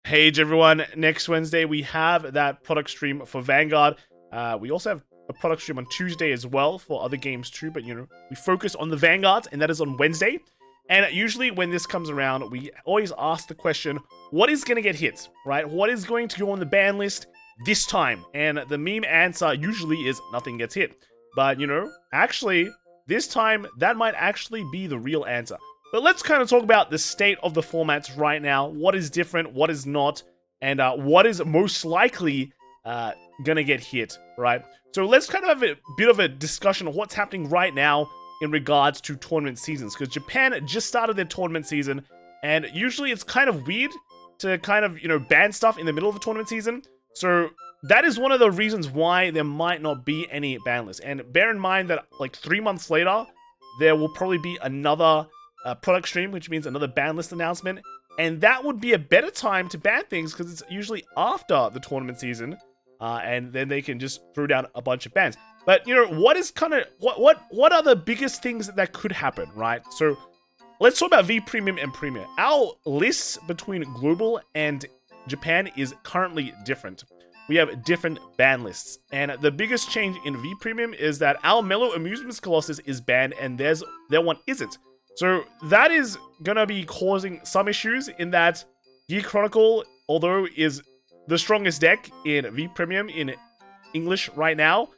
Hey everyone, next Wednesday we have that product stream for Vanguard. We also have a product stream on Tuesday as well for other games too, but we focus on the Vanguards, and that is on Wednesday. And usually when this comes around, we always ask the question, what is going to get hit, right? What is going to go on the ban list this time? And the meme answer usually is nothing gets hit. But actually, this time that might actually be the real answer. But let's kind of talk about the state of the formats right now. What is different, what is not, and what is most likely gonna get hit, right? So let's kind of have a bit of a discussion of what's happening right now in regards to tournament seasons. Because Japan just started their tournament season, and usually it's kind of weird to kind of, ban stuff in the middle of a tournament season. So that is one of the reasons why there might not be any ban lists. And bear in mind that like 3 months later, there will probably be another product stream, which means another ban list announcement, and that would be a better time to ban things because it's usually after the tournament season, and then they can just throw down a bunch of bans. But what is kind of what are the biggest things that could happen, right? So let's talk about V Premium and Premium. Our lists between global and Japan is currently different. We have different ban lists, and the biggest change in V Premium is that our Mellow Amusements Colossus is banned, and their one isn't. So that is gonna be causing some issues in that Gear Chronicle, although is the strongest deck in V Premium in English right now,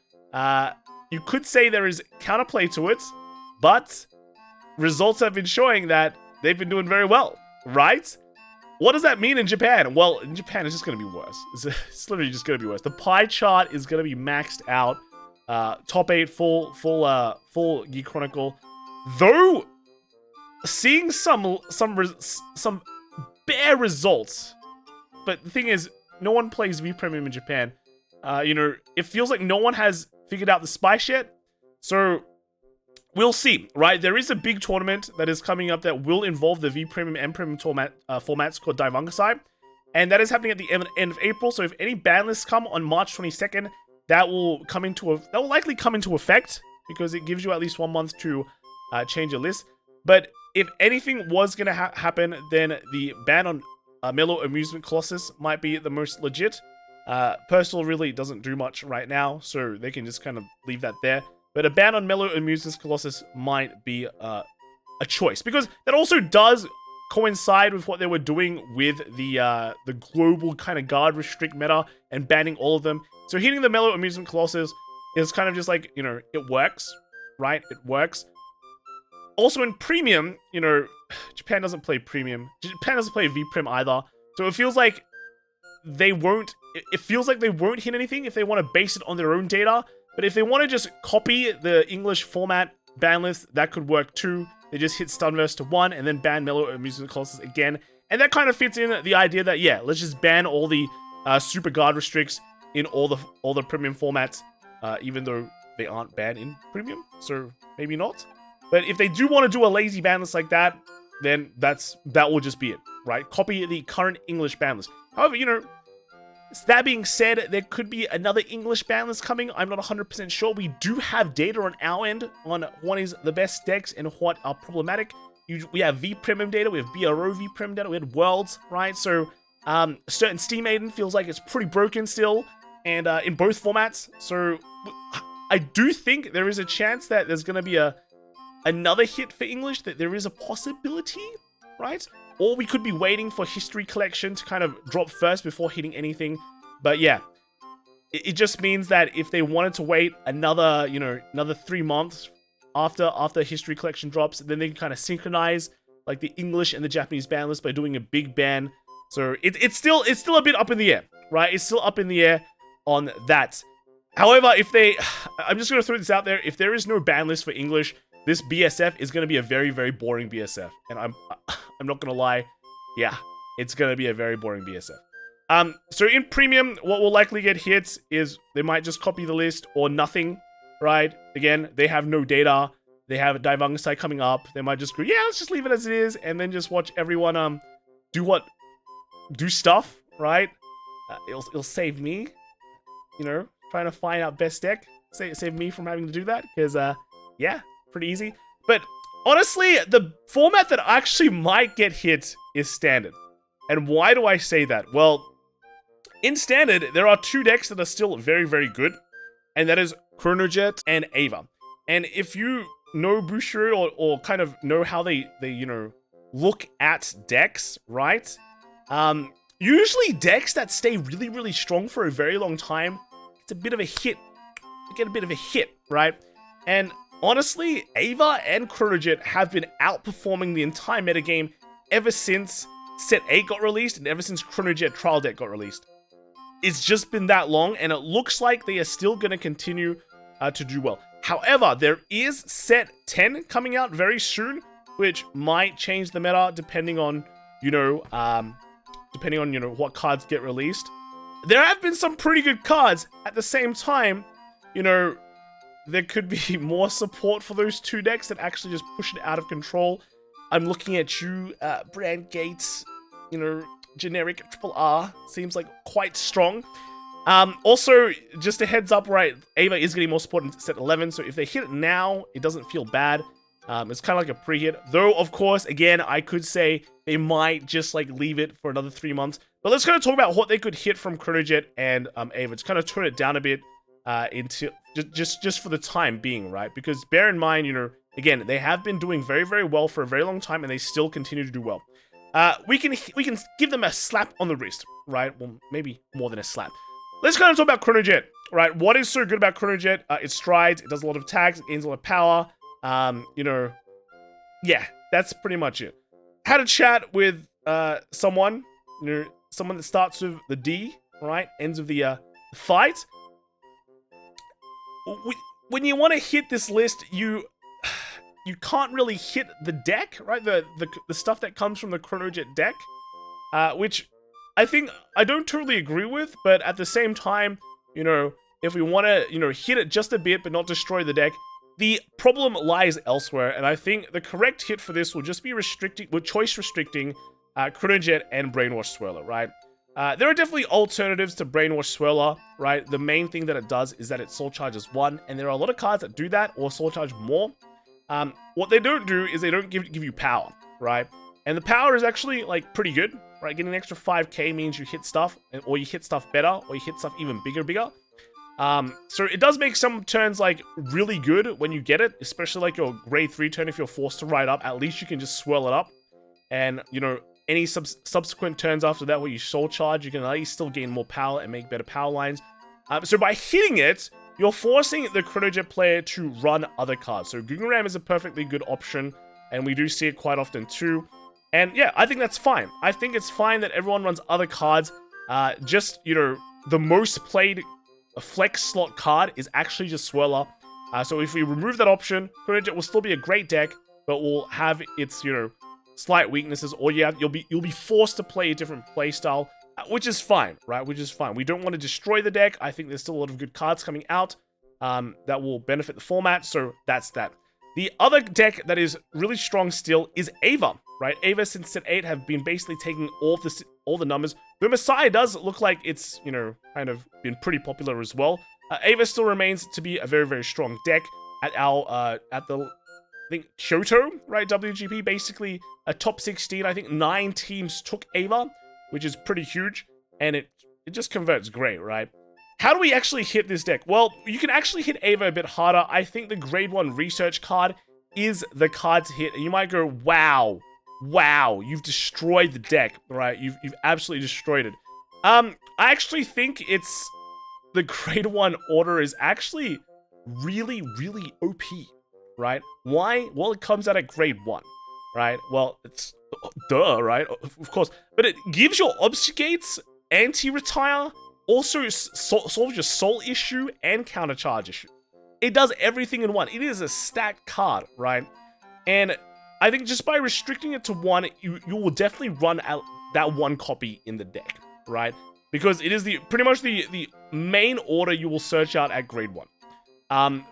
you could say there is counterplay to it, but results have been showing that they've been doing very well, right? What does that mean in Japan? Well, in Japan, it's just gonna be worse. It's literally just gonna be worse. The pie chart is gonna be maxed out. Top 8 full Gear Chronicle, though. Seeing some bare results, but the thing is, no one plays V Premium in Japan. It feels like no one has figured out the spice yet, so we'll see, right? There is a big tournament that is coming up that will involve the V Premium and Premium formats called Daivangasai, and that is happening at the end of April. So if any ban lists come on March 22nd, that will likely come into effect because it gives you at least 1 month to change your list. But if anything was going to happen, then the ban on Mellow Amusement Colossus might be the most legit. Personal really doesn't do much right now, so they can just kind of leave that there. But a ban on Mellow Amusement Colossus might be a choice, because that also does coincide with what they were doing with the global kind of guard restrict meta and banning all of them. So hitting the Mellow Amusement Colossus is kind of just like, it works, right? It works. Also in Premium, Japan doesn't play Premium. Japan doesn't play V-Prim either. So it feels like they won't hit anything if they want to base it on their own data. But if they want to just copy the English format ban list, that could work too. They just hit Stunverse to 1 and then ban Mellow Amusement Colossus again. And that kind of fits in the idea that, yeah, let's just ban all the super guard restricts in all the Premium formats, even though they aren't banned in Premium. So maybe not. But if they do want to do a lazy ban list like that, then that will just be it, right? Copy the current English ban list. However, that being said, there could be another English ban list coming. I'm not 100% sure. We do have data on our end on what is the best decks and what are problematic. We have V Premium data, we have BRO V Premium data, we had Worlds, right? So certain Steam Maiden feels like it's pretty broken still, and in both formats. So I do think there is a chance that there's going to be another hit for English, that there is a possibility, right? Or we could be waiting for History Collection to kind of drop first before hitting anything. But yeah, it just means that if they wanted to wait another 3 months after History Collection drops, then they can kind of synchronize like the English and the Japanese ban list by doing a big ban. So it's still a bit up in the air, right? It's still up in the air on that. However, I'm just going to throw this out there. If there is no ban list for English, this BSF is going to be a very, very boring BSF. And I'm not going to lie. Yeah, it's going to be a very boring BSF. So in Premium, what will likely get hits is they might just copy the list or nothing, right? Again, they have no data. They have Daivangasai coming up. They might just go, yeah, let's just leave it as it is, and then just watch everyone do stuff, right? It'll save me, trying to find out best deck. Save me from having to do that, because yeah, pretty easy. But honestly, the format that actually might get hit is Standard. And why do I say that? Well, in Standard, there are 2 decks that are still very, very good, and that is Chronojet and Ava. And if you know Bushiroad or kind of know how they look at decks, right? Usually decks that stay really, really strong for a very long time, it's a bit of a hit. You get a bit of a hit, right? And honestly, Ava and Chronojet have been outperforming the entire metagame ever since Set 8 got released and ever since Chronojet Trial Deck got released. It's just been that long, and it looks like they are still going to continue to do well. However, there is Set 10 coming out very soon, which might change the meta depending on, what cards get released. There have been some pretty good cards. At the same time, there could be more support for those 2 decks that actually just push it out of control. I'm looking at you, Brand Gates, generic triple R seems like quite strong. Also, just a heads up, right? Ava is getting more support in Set 11, so if they hit it now, it doesn't feel bad. It's kind of like a pre-hit. Though, of course, again, I could say they might just leave it for another 3 months. But let's kind of talk about what they could hit from Chronojet and Ava. Just kind of tone it down a bit into just for the time being, right? Because bear in mind, again, they have been doing very, very well for a very long time, and they still continue to do well. We can give them a slap on the wrist, right? Well, maybe more than a slap. Let's kind of talk about Chronojet, right? What is so good about Chronojet? It strides, it does a lot of attacks, it gains a lot of power. Yeah, that's pretty much it. Had a chat with someone, someone that starts with the D, right? Ends of the fight. When you want to hit this list, you can't really hit the deck, right? The stuff that comes from the Chronojet deck, which I don't totally agree with, but at the same time, if we want to, hit it just a bit but not destroy the deck, the problem lies elsewhere, and I think the correct hit for this will just be choice restricting Chronojet and Brainwash Swirler, right? There are definitely alternatives to Brainwash Swirler, right? The main thing that it does is that it soul charges 1, and there are a lot of cards that do that or soul charge more. What they don't do is they don't give you power, right? And the power is actually pretty good, right? Getting an extra 5k means you hit stuff, or you hit stuff better, or you hit stuff even bigger. So it does make some turns really good when you get it, especially your grade 3 turn. If you're forced to ride up, at least you can just swirl it up, and any subsequent turns after that where you soul charge, you can at least still gain more power and make better power lines. So by hitting it, you're forcing the Chronojet player to run other cards. So Gungaram is a perfectly good option, and we do see it quite often too. And yeah, I think that's fine. I think it's fine that everyone runs other cards. The most played flex slot card is actually just Swirler. So if we remove that option, Chronojet will still be a great deck, but will have its, slight weaknesses, or you'll be forced to play a different playstyle, which is fine, right? Which is fine. We don't want to destroy the deck. I think there's still a lot of good cards coming out that will benefit the format, so that's that. The other deck that is really strong still is Ava, right? Ava since Set 8 have been basically taking all the numbers. The Messiah does look like it's, kind of been pretty popular as well. Ava still remains to be a very, very strong deck at the I think Kyoto, right? WGP, basically a top 16. I think 9 teams took Ava, which is pretty huge, and it just converts great, right? How do we actually hit this deck? Well, you can actually hit Ava a bit harder. I think the grade 1 research card is the card to hit, and you might go, wow, you've destroyed the deck, right? You've absolutely destroyed it. I actually think it's the grade 1 order is actually really, really OP, right? Why? Well, it comes out at grade 1, right? Well, it's duh, right? Of course. But it gives your obfuscates, anti-retire, also solves your soul issue and countercharge issue. It does everything in one. It is a stacked card, right? And I think just by restricting it to 1, you will definitely run out that 1 copy in the deck, right? Because it is pretty much the main order you will search out at grade 1.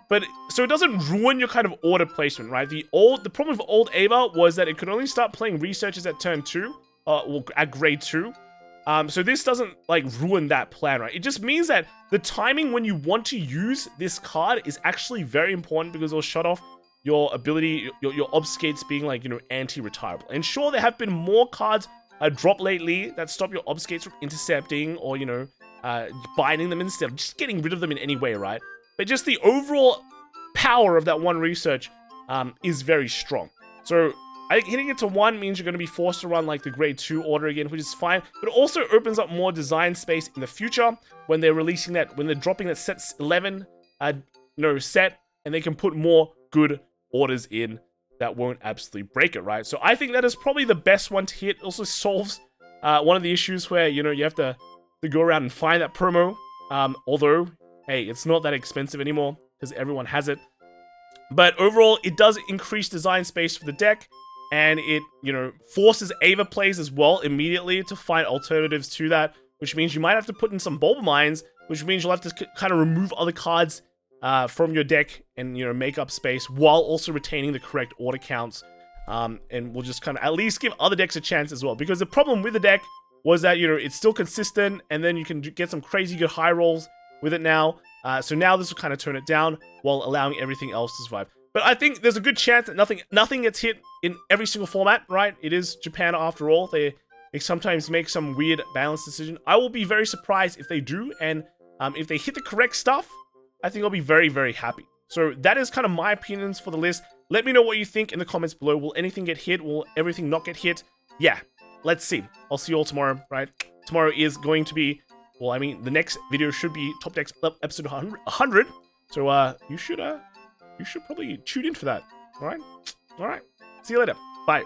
But so it doesn't ruin your kind of order placement, right? The problem with old Ava was that it could only start playing researches at turn 2, or at grade 2. So this doesn't ruin that plan, right? It just means that the timing when you want to use this card is actually very important, because it'll shut off your ability, your obfuscates being anti-retirable. And sure, there have been more cards drop lately that stop your obfuscates from intercepting or, you know, binding them instead of just getting rid of them in any way, right? But just the overall power of that one research is very strong. So I think hitting it to 1 means you're going to be forced to run like the grade 2 order again, which is fine. But it also opens up more design space in the future when they're releasing that, when they're dropping that set 11 set, and they can put more good orders in that won't absolutely break it, right? So I think that is probably the best one to hit. It also solves one of the issues where, you know, you have to go around and find that promo. Although, hey, it's not that expensive anymore because everyone has it. But overall, it does increase design space for the deck, and it, you know, forces Ava plays as well immediately to find alternatives to that, which means you might have to put in some Bulba Mines, which means you'll have to kind of remove other cards from your deck and, you know, make up space while also retaining the correct order counts. And we'll just kind of at least give other decks a chance as well, because the problem with the deck was that, you know, it's still consistent, and then you can get some crazy good high rolls with it now. So now this will kind of tone it down while allowing everything else to survive. But I think there's a good chance that nothing gets hit in every single format, right? It is Japan after all. They sometimes make some weird balance decision. I will be very surprised if they do, and if they hit the correct stuff, I think I'll be very, very happy. So that is kind of my opinions for the list. Let me know what you think in the comments below. Will anything get hit? Will everything not get hit? Yeah, let's see. I'll see you all tomorrow, right? Tomorrow is going to be, well, I mean, the next video should be Top Decks episode 100. So you should probably tune in for that. All right. See you later. Bye.